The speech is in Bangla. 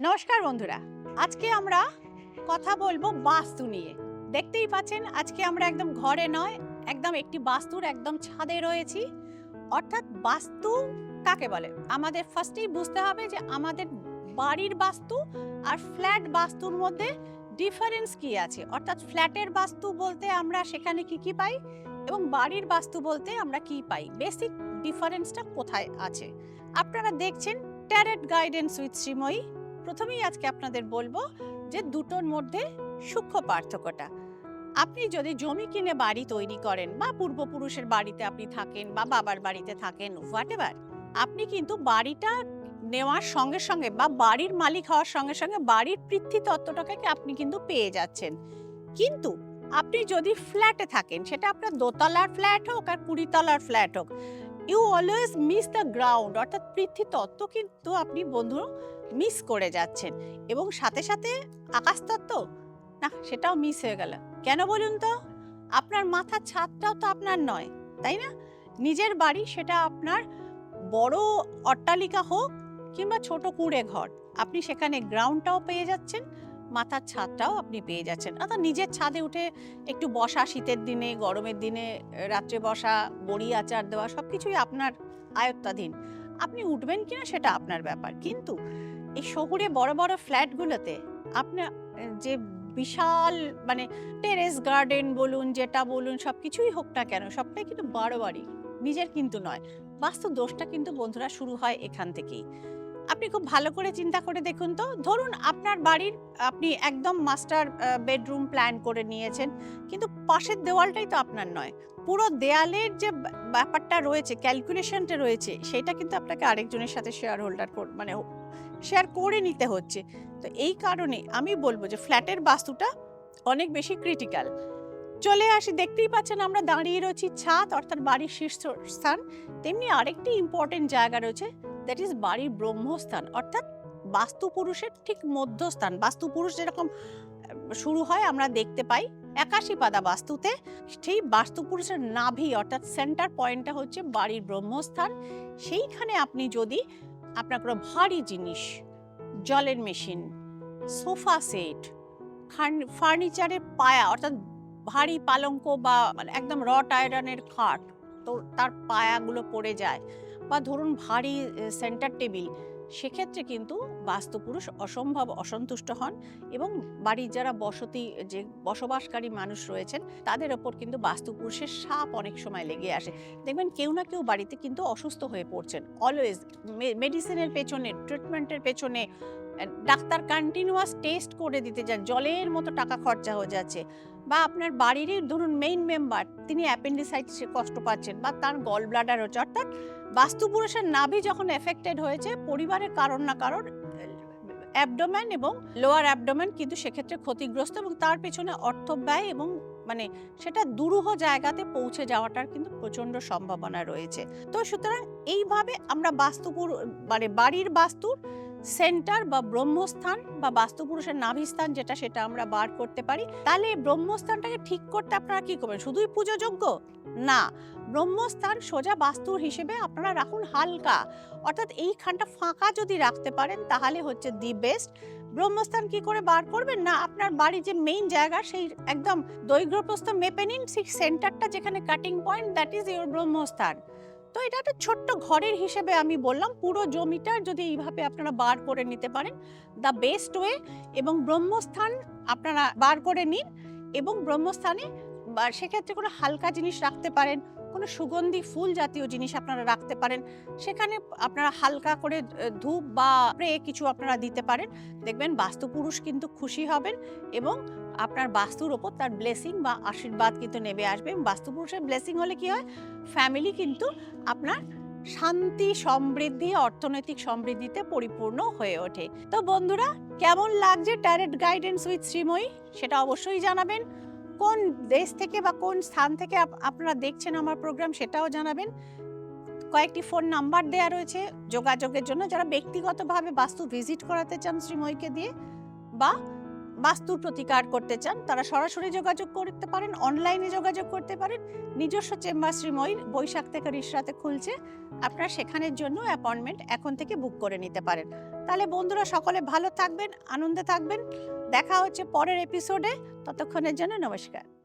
নমস্কার বন্ধুরা, আজকে আমরা কথা বলবো বাস্তু নিয়ে। দেখতেই পাচ্ছেন আজকে আমরা একদম ঘরে নয়, একদম একটি বাস্তুর একদম ছাদে রয়েছি। অর্থাৎ বাস্তু কাকে বলে আমাদের ফার্স্টেই বুঝতে হবে যে আমাদের বাড়ির বাস্তু আর ফ্ল্যাট বাস্তুর মধ্যে ডিফারেন্স কি আছে। অর্থাৎ ফ্ল্যাটের বাস্তু বলতে আমরা সেখানে কি কি পাই এবং বাড়ির বাস্তু বলতে আমরা কি পাই, বেসিক ডিফারেন্সটা কোথায় আছে। আপনারা দেখছেন ট্যারট গাইডেন্স উইথ শ্রীময়ী। প্রথমেই আজকে আপনাদের বলবো যে দুটোর মধ্যে সূক্ষ্ম পার্থক্যটা। আপনি যদি জমি কিনে বাড়ি তৈরি করেন বা পূর্বপুরুষের বাড়িতে আপনি থাকেন বা বাবার বাড়িতে থাকেন, হোয়াটএভার, আপনি কিন্তু বাড়িটা নেওয়ার সঙ্গে সঙ্গে বা বাড়ির মালিক হওয়ার সঙ্গে সঙ্গে বাড়ির পৃথিতত্ত্বটাকে আপনি কিন্তু পেয়ে যাচ্ছেন। কিন্তু আপনি যদি ফ্ল্যাটে থাকেন, সেটা আপনার দোতলার ফ্ল্যাট হোক আর 20 তলার ফ্ল্যাট হোক, you always miss the ground. অর্থাৎ পৃথিতত্ত্ব কিন্তু আপনি বন্ধু মিস করে যাচ্ছেন এবং সাথে সাথে আকাশতত্ত্ব না, সেটাও মিস হয়ে গেল। কেন বলুন তো? আপনার মাথার ছাদটাও তো আপনার নয়, তাই না? নিজের বাড়ি, সেটা আপনার বড় অট্টালিকা হোক কিংবা ছোট কুঁড়ে ঘর, আপনি সেখানে গ্রাউন্ডটাও পেয়ে যাচ্ছেন, মাথার ছাদটাও আপনি পেয়ে যাচ্ছেন। অর্থাৎ নিজের ছাদে উঠে একটু বসা, শীতের দিনে, গরমের দিনে রাত্রে বসা, বড়ি আচার দেওয়া, সবকিছুই আপনার আয়ত্তাধীন। আপনি উঠবেন কিনা সেটা আপনার ব্যাপার। কিন্তু এই শহুরে বড় বড় ফ্ল্যাটগুলোতে আপনার যে বিশাল টেরেস গার্ডেন বলুন, যেটা বলুন, সবকিছুই হোক না কেন, সবটাই কিন্তু বাড়ি, নিজের কিন্তু নয়। বাস্তু দোষটা কিন্তু বন্ধুরা শুরু হয় এখান থেকেই। আপনি খুব ভালো করে চিন্তা করে দেখুন তো, ধরুন আপনার বাড়ির আপনি একদম মাস্টার বেডরুম প্ল্যান করে নিয়েছেন, কিন্তু পাশের দেওয়ালটাই তো আপনার নয়। পুরো দেয়ালের যে ব্যাপারটা রয়েছে, ক্যালকুলেশনটা রয়েছে, সেটা কিন্তু আপনাকে আরেকজনের সাথে শেয়ার করে নিতে হচ্ছে। তো এই কারণে আমি বলবো যে ফ্ল্যাটের বাস্তুটা অনেক বেশি ক্রিটিক্যাল। চলে আসি, দেখতেই পাচ্ছেন আমরা দাঁড়িয়ে রয়েছি ছাদ, অর্থাৎ বাড়ির শীর্ষস্থান। তেমনি আরেকটি ইম্পর্টেন্ট জায়গা রয়েছে, দ্যাট ইজ বাড়ির ব্রহ্মস্থান, অর্থাৎ বাস্তুপুরুষের ঠিক মধ্যস্থান। বাস্তুপুরুষ যেরকম শুরু হয় আমরা দেখতে পাই 81 পাদা বাস্তুতে, সেই বাস্তুপুরুষের নাভি অর্থাৎ সেন্টার পয়েন্টটা হচ্ছে বাড়ির ব্রহ্মস্থান। সেইখানে আপনি যদি আপনার কোনো ভারী জিনিস, জলের মেশিন, সোফা সেট, ফার্নিচারের পায়া অর্থাৎ ভারী পালঙ্ক বা একদম রট আয়রনের খাট, তো তার পায়াগুলো পড়ে যায়, বা ধরুন ভারী সেন্টার টেবিল, সেক্ষেত্রে কিন্তু বাস্তুপুরুষ অসম্ভব অসন্তুষ্ট হন এবং বাড়ির যারা বসবাসকারী মানুষ রয়েছেন তাদের ওপর কিন্তু বাস্তুপুরুষের শাপ অনেক সময় লেগে আসে। দেখবেন কেউ না কেউ বাড়িতে কিন্তু অসুস্থ হয়ে পড়ছেন, অলওয়েজ মেডিসিনের পেছনে, ট্রিটমেন্টের পেছনে। ডাক্তার কন্টিনিউয়াস টেস্ট করে দিতে যান, জলের মতো টাকা খরচা হয়ে যাচ্ছে। বা আপনার বাড়িরই ধরুন মেইন মেম্বার, তিনি অ্যাপেন্ডিসাইটিসে কষ্ট পাচ্ছেন বা তার গল ব্লাডার হচ্ছে। অর্থাৎ বাস্তুপুরুষের নাভি যখন এফেক্টেড হয়েছে, পরিবারের কারণ না কারণ অ্যাবডোমেন এবং লোয়ার অ্যাবডোমেন কিন্তু সেক্ষেত্রে ক্ষতিগ্রস্ত, এবং তার পেছনে অর্থ ব্যয় এবং সেটা দুরূহ জায়গাতে পৌঁছে যাওয়াটার কিন্তু প্রচন্ড সম্ভাবনা রয়েছে। তো সুতরাং এইভাবে আমরা বাড়ির বাস্তুর সেন্টার বা ব্রহ্মস্থান বা বাস্তুপুরুষের নাভিস্থান যেটা, সেটা আমরা বার করতে পারি। তাহলে ব্রহ্মস্থানটাকে ঠিক করতে আপনারা কি করবেন? শুধুই পুজোযোগ্য না, ব্রহ্মস্থান সোজা বাস্তুর হিসেবে আপনারা রাখুন হালকা, অর্থাৎ এইখানটা ফাঁকা যদি রাখতে পারেন তাহলে হচ্ছে দি বেস্ট। ব্রহ্মস্থান কি করে বার করবেন? না, আপনার বাড়ির যে মেইন জায়গা, সেই একদম দৈর্ঘ্য প্রস্থ মেপে নিন, সেই সেন্টারটা যেখানে cutting point, that is your Brahmasthan. তো এটা একটা ছোট্ট ঘরের হিসেবে আমি বললাম, পুরো জমিটা যদি এইভাবে আপনারা বার করে নিতে পারেন, দ্য বেস্ট ওয়ে। এবং ব্রহ্মস্থান আপনারা বার করে নিন, এবং ব্রহ্মস্থানে সেক্ষেত্রে কোনো হালকা জিনিস রাখতে পারেন, কোনো সুগন্ধি ফুল জাতীয় জিনিস আপনারা রাখতে পারেন। সেখানে আপনারা হালকা করে ধূপ বা স্প্রে কিছু আপনারা দিতে পারেন। দেখবেন বাস্তুপুরুষ কিন্তু খুশি হবেন এবং আপনার বাস্তুর ওপর তার ব্লেসিং বা আশীর্বাদ কিন্তু নেমে আসবে। বাস্তুপুরুষের ব্লেসিং হলে কি হয়? ফ্যামিলি কিন্তু আপনার শান্তি, সমৃদ্ধি, অর্থনৈতিক সমৃদ্ধিতে পরিপূর্ণ হয়ে ওঠে। তো বন্ধুরা, কেমন লাগছে ট্যারট গাইডেন্স উইথ শ্রীময়ী, সেটা অবশ্যই জানাবেন। কোন দেশ থেকে বা কোন স্থান থেকে আপনারা দেখছেন আমার প্রোগ্রাম, সেটাও জানাবেন। কয়েকটি ফোন নাম্বার দেয়া রয়েছে যোগাযোগের জন্য, যারা ব্যক্তিগতভাবে বাস্তু ভিজিট করাতে চান শ্রীময়ীকে দিয়ে বা বাস্তুর প্রতিকার করতে চান, তারা সরাসরি যোগাযোগ করতে পারেন, অনলাইনে যোগাযোগ করতে পারেন। নিজস্ব চেম্বার শ্রীময়ীর বৈশাখ থেকে রিসরাতে খুলছে, আপনারা সেখানের জন্য অ্যাপয়েন্টমেন্ট এখন থেকে বুক করে নিতে পারেন। তাহলে বন্ধুরা সকলে ভালো থাকবেন, আনন্দে থাকবেন। দেখা হচ্ছে পরের এপিসোডে। ততক্ষণের জন্য নমস্কার।